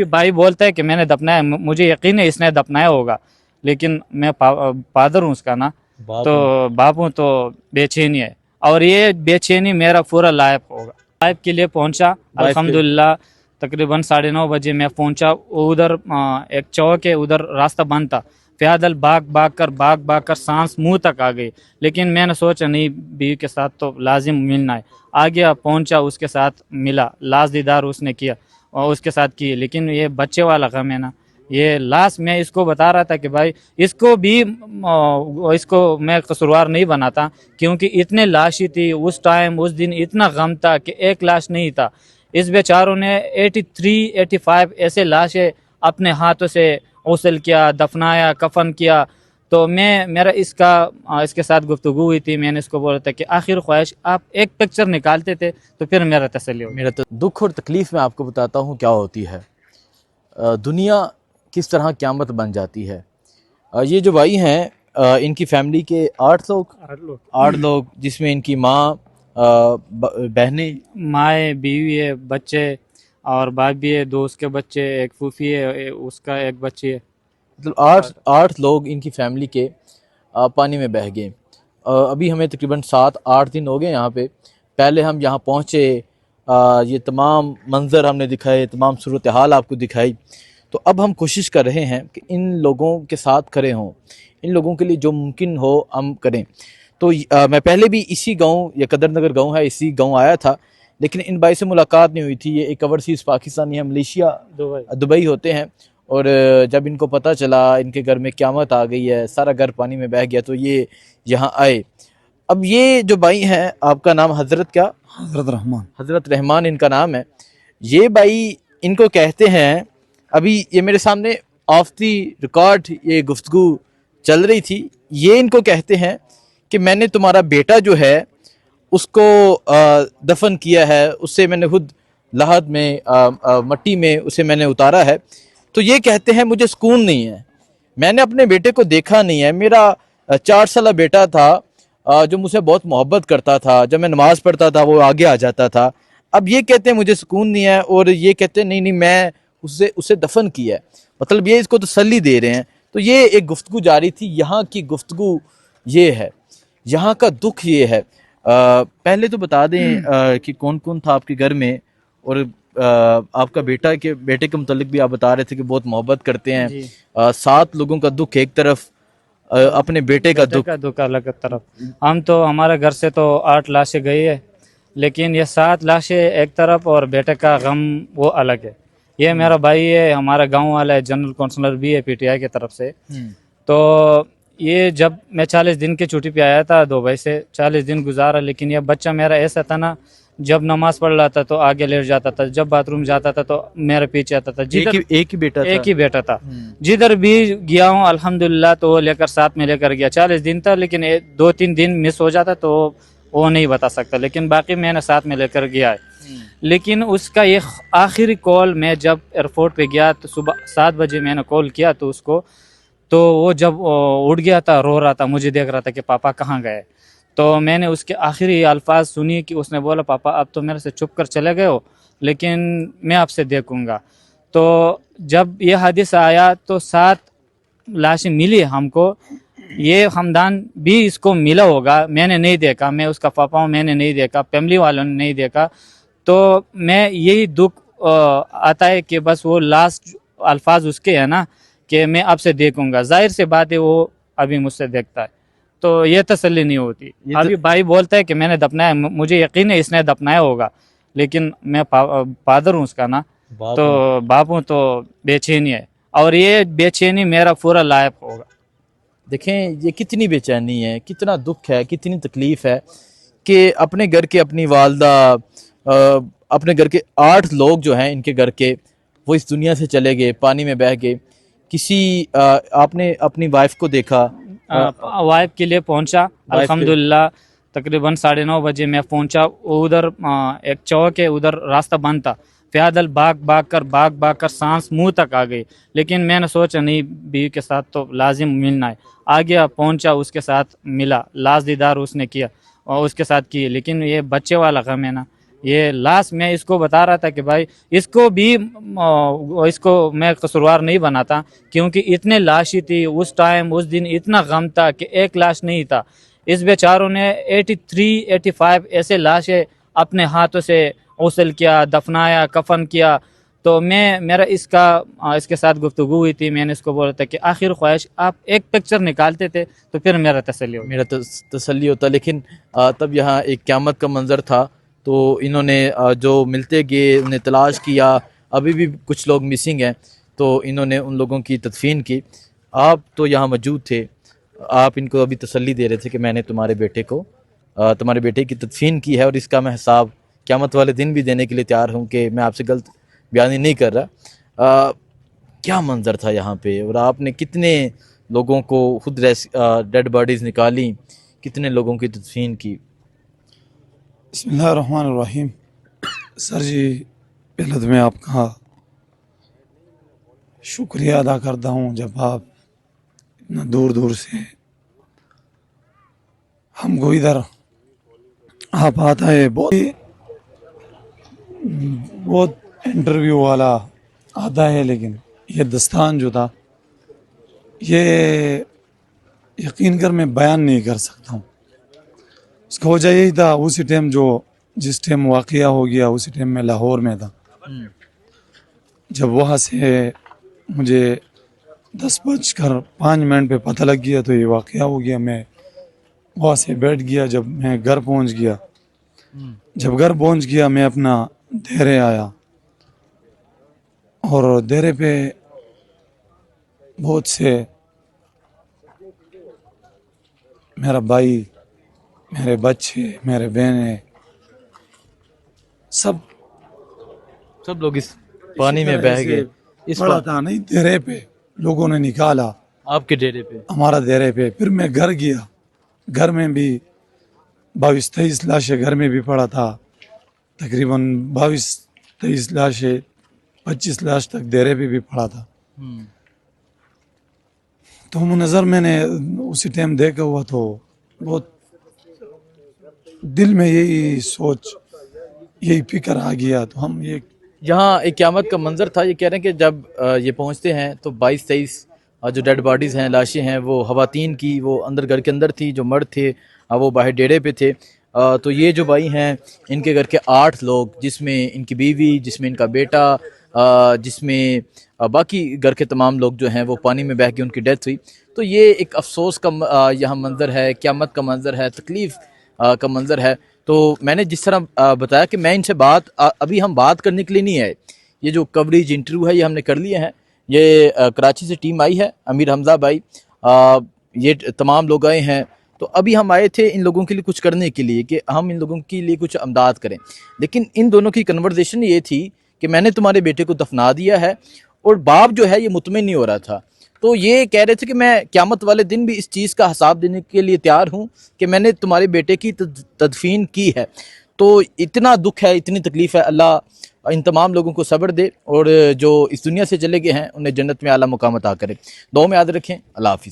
भाई बोलता है कि मैंने दफनाया, मुझे यकीन है इसने दफनाया होगा, लेकिन मैं फादर हूँ उसका ना, तो बाप हूँ, तो बेचैनी है। और ये बेचैनी मेरा पूरा लाइफ होगा। लाइफ के लिए पहुंचा अल्हम्दुलिल्लाह। तकरीबन 9:30 बजे मैं पहुंचा उधर। एक चौक है उधर, रास्ता बंद था। पैदल भाग भाग कर सांस मुंह तक आ गई, लेकिन मैंने सोचा नहीं, बीवी के साथ तो लाजिम मिलना है। आ गया, पहुंचा, उसके साथ मिला, लाश दीदार उसने किया और उसके साथ की। लेकिन ये बच्चे वाला गम है ना, ये लाश मैं इसको बता रहा था कि भाई इसको भी इसको मैं कसूरवार नहीं बनाता, क्योंकि इतने लाशी थी उस टाइम, उस दिन इतना गम था कि एक लाश नहीं था। इस बेचारों ने 83 85 ऐसे लाशें अपने हाथों से गौसल किया, दफनाया, कफन किया। तो मेरा इसके साथ गुफ्तगू हुई थी। मैंने इसको बोला था कि आखिर ख्वाहिश आप एक पिक्चर निकालते थे तो फिर मेरा तसल्ली हो। मेरा तो दुख और तकलीफ़ मैं आपको बताता हूँ क्या होती है। दुनिया किस तरह क़यामत बन जाती है। ये जो भाई हैं, इनकी फैमिली के 8 लोग, जिसमें इनकी माँ, बहनें, माए, बीवी है, बच्चे और बाप भी है, 2 उसके बच्चे, एक फूफी है, उसका एक बच्ची है। मतलब 8 लोग इनकी फैमिली के पानी में बह गए। अभी हमें तकरीबन 7-8 दिन हो गए यहाँ पे। पहले हम यहाँ पहुँचे, ये तमाम मंज़र हमने दिखाए, तमाम सूरत हाल आपको दिखाई। तो अब हम कोशिश कर रहे हैं कि इन लोगों के साथ खड़े हों, इन लोगों के लिए जो मुमकिन हो हम करें। तो मैं पहले भी इसी गांव, ये कदर नगर गांव है, इसी गांव आया था, लेकिन इन भाई से मुलाकात नहीं हुई थी। ये एक ओवरसीज़ पाकिस्तानी है, मलेशिया दुबई होते हैं। और जब इनको पता चला इनके घर में क़यामत आ गई है, सारा घर पानी में बह गया, तो ये यहाँ आए। अब ये जो भाई हैं, आपका नाम हज़रत क्या? हज़रत रहमान इनका नाम है। ये भाई, इनको कहते हैं, अभी ये मेरे सामने ऑफ दी रिकॉर्ड ये गुफ्तगू चल रही थी। ये इनको कहते हैं कि मैंने तुम्हारा बेटा जो है उसको दफन किया है, उससे मैंने खुद लाहद में मट्टी में उसे मैंने उतारा है। तो ये कहते हैं मुझे सुकून नहीं है, मैंने अपने बेटे को देखा नहीं है। मेरा 4 साल बेटा था जो मुझसे बहुत मोहब्बत करता था, जब मैं नमाज़ पढ़ता था वो आगे आ जाता था। अब ये कहते हैं मुझे सुकून नहीं है, और ये कहते हैं नहीं मैं उसे दफन किया है। मतलब ये इसको तसल्ली दे रहे हैं। तो ये एक गुफ्तगू जारी थी। यहाँ की गुफ्तगू ये है, यहाँ का दुख ये है। पहले तो बता दें कि कौन कौन था आपके घर में, और आपका बेटे के मुतालिक भी आप बता रहे थे कि बहुत मोहब्बत करते हैं। 7 लोगों का दुख एक तरफ, अपने बेटे का दुख अलग तरफ। हम तो हमारे घर से तो 8 लाशें गई है, लेकिन ये 7 लाशें एक तरफ और बेटे का गम वो अलग है। ये मेरा भाई है, हमारा गांव वाला है, जनरल काउंसलर भी है पीटीआई की तरफ से। तो ये जब मैं 40 दिन की छुट्टी पे आया था दुबई से, 40 दिन गुजारा। लेकिन ये बच्चा मेरा ऐसा था ना, जब नमाज पढ़ रहा था तो आगे लेट जाता था, जब बाथरूम जाता था तो मेरे पीछे आता था। एक ही बेटा था। जिधर भी गया हूँ अल्हम्दुलिल्लाह तो वो लेकर साथ में लेकर गया। 40 दिन था, लेकिन 2-3 दिन मिस हो जाता तो वो नहीं बता सकता, लेकिन बाकी मैंने साथ में लेकर गया है। लेकिन उसका ये आखिरी कॉल, मैं जब एयरपोर्ट पे गया तो सुबह 7 बजे मैंने कॉल किया तो उसको, तो वो जब उठ गया था, रो रहा था, मुझे देख रहा था कि पापा कहाँ गए। तो मैंने उसके आखिरी अल्फाज सुनी कि उसने बोला, पापा अब तो मेरे से छुप कर चले गए हो, लेकिन मैं आपसे देखूंगा। तो जब ये हादिसा आया तो 7 लाशें मिली हमको। ये हमदान भी इसको मिला होगा, मैंने नहीं देखा, मैं उसका पापा हूँ, मैंने नहीं देखा, फैमिली वालों ने नहीं देखा। तो मैं यही दुख आता है कि बस वो लास्ट अल्फाज उसके है ना कि मैं आपसे देखूंगा। जाहिर से बात है वो अभी मुझसे देखता है, तो ये तसल्ली नहीं होती। अभी भाई बोलता है कि मैंने दफनाया, मुझे यकीन है इसने दफनाया होगा, लेकिन मैं फादर हूँ उसका ना, तो बाप हूँ, तो बेचैनी है। और ये बेचैनी मेरा पूरा लाइफ होगा। देखें ये कितनी बेचैनी है, कितना दुख है, कितनी तकलीफ़ है कि अपने घर के, अपनी वालदा, अपने घर के 8 लोग जो हैं इनके घर के, वो इस दुनिया से चले गए, पानी में बह गए। किसी आपने अपनी वाइफ को देखा? वाइफ के लिए पहुंचा अल्हम्दुलिल्लाह। तकरीबन 9:30 बजे मैं पहुंचा उधर। एक चौक है उधर, रास्ता बंद था। पैदल भाग भाग कर सांस मुंह तक आ गई, लेकिन मैंने सोचा नहीं, बीवी के साथ तो लाजिम मिलना है। आ गया, पहुंचा, उसके साथ मिला, लाश दीदार उसने किया और उसके साथ की। लेकिन ये बच्चे वाला गम है ना, یہ لاش میں اس کو بتا رہا تھا کہ بھائی اس کو بھی اس کو میں قصوروار نہیں بناتا، کیونکہ اتنے لاشیں تھی اس ٹائم، اس دن اتنا غم تھا کہ ایک لاش نہیں تھا. اس بیچاروں نے 83 85 ایسے لاشیں اپنے ہاتھوں سے غسل کیا، دفنایا، کفن کیا. تو میرا اس کے ساتھ گفتگو ہوئی تھی. میں نے اس کو بولا تھا کہ آخر خواہش آپ ایک پکچر نکالتے تھے تو پھر میرا تسلی ہوتا. میرا تسلی ہوتا. لیکن تب یہاں ایک قیامت کا منظر تھا. تو انہوں نے جو ملتے گئے انہیں تلاش کیا، ابھی بھی کچھ لوگ مسنگ ہیں، تو انہوں نے ان لوگوں کی تدفین کی. آپ تو یہاں موجود تھے، آپ ان کو ابھی تسلی دے رہے تھے کہ میں نے تمہارے بیٹے کی تدفین کی ہے، اور اس کا میں حساب قیامت والے دن بھی دینے کے لیے تیار ہوں، کہ میں آپ سے غلط بیانی نہیں کر رہا. کیا منظر تھا یہاں پہ، اور آپ نے کتنے لوگوں کو خود ڈیڈ باڈیز نکالی، کتنے لوگوں کی تدفین کی؟ بسم اللہ الرحمن الرحیم. سر جی، پہلے تو میں آپ کا شکریہ ادا کرتا ہوں، جب آپ اتنا دور دور سے ہم کو ادھر آپ آتا ہے. بہت انٹرویو والا آتا ہے، لیکن یہ دستان جو تھا یہ یقین کر میں بیان نہیں کر سکتا ہوں. اس کا وجہ یہی تھا، اسی ٹائم جس ٹائم واقعہ ہو گیا اسی ٹائم میں لاہور میں تھا. جب وہاں سے مجھے 10:05 پہ پتہ لگ گیا تو یہ واقعہ ہو گیا. میں وہاں سے بیٹھ گیا. جب میں گھر پہنچ گیا میں اپنا دیرے آیا، اور دیرے پہ بہت سے میرا بھائی، میرے بچے، میرے بہنیں، سب لوگ اس پانی میں بہہ گئے. اس پڑا تھا نہیں دیرے پہ، لوگوں نے نکالا آپ کے ڈیرے پہ؟ ہمارا دیرے پہ. پھر میں گھر گیا، گھر میں بھی 22-23 لاشیں گھر میں بھی پڑا تھا. تقریباً 22-23 لاشیں، 25 لاش تک دیرے پہ بھی پڑا تھا. تو منظر میں نے اسی ٹائم دیکھا ہوا، تو بہت دل میں یہی سوچ، یہی فکر آ گیا. تو ہم یہاں ایک قیامت کا منظر تھا. یہ کہہ رہے ہیں کہ جب یہ پہنچتے ہیں تو 22-23 جو ڈیڈ باڈیز ہیں، لاشیں ہیں، وہ خواتین کی، وہ اندر گھر کے اندر تھی. جو مرد تھے وہ باہر ڈیرے پہ تھے. تو یہ جو بھائی ہیں، ان کے گھر کے 8 لوگ، جس میں ان کی بیوی، جس میں ان کا بیٹا، جس میں باقی گھر کے تمام لوگ جو ہیں وہ پانی میں بہہ کے ان کی ڈیتھ ہوئی. تو یہ ایک افسوس کا یہاں منظر ہے، قیامت کا منظر ہے، تکلیف کا منظر ہے. تو میں نے جس طرح بتایا کہ میں ان سے ابھی ہم بات کرنے کے لیے نہیں آئے. یہ جو کوریج انٹرویو ہے یہ ہم نے کر لیے ہیں. یہ کراچی سے ٹیم آئی ہے، امیر حمزہ بھائی، یہ تمام لوگ آئے ہیں. تو ابھی ہم آئے تھے ان لوگوں کے لیے کچھ کرنے کے لیے، کہ ہم ان لوگوں کے لیے کچھ امداد کریں. لیکن ان دونوں کی کنورزیشن یہ تھی کہ میں نے تمہارے بیٹے کو دفنا دیا ہے، اور باپ جو ہے یہ مطمئن نہیں ہو رہا تھا. تو یہ کہہ رہے تھے کہ میں قیامت والے دن بھی اس چیز کا حساب دینے کے لیے تیار ہوں کہ میں نے تمہارے بیٹے کی تدفین کی ہے. تو اتنا دکھ ہے، اتنی تکلیف ہے. اللہ ان تمام لوگوں کو صبر دے، اور جو اس دنیا سے چلے گئے ہیں انہیں جنت میں اعلیٰ مقام عطا کرے. دعاؤں میں یاد رکھیں. اللہ حافظ.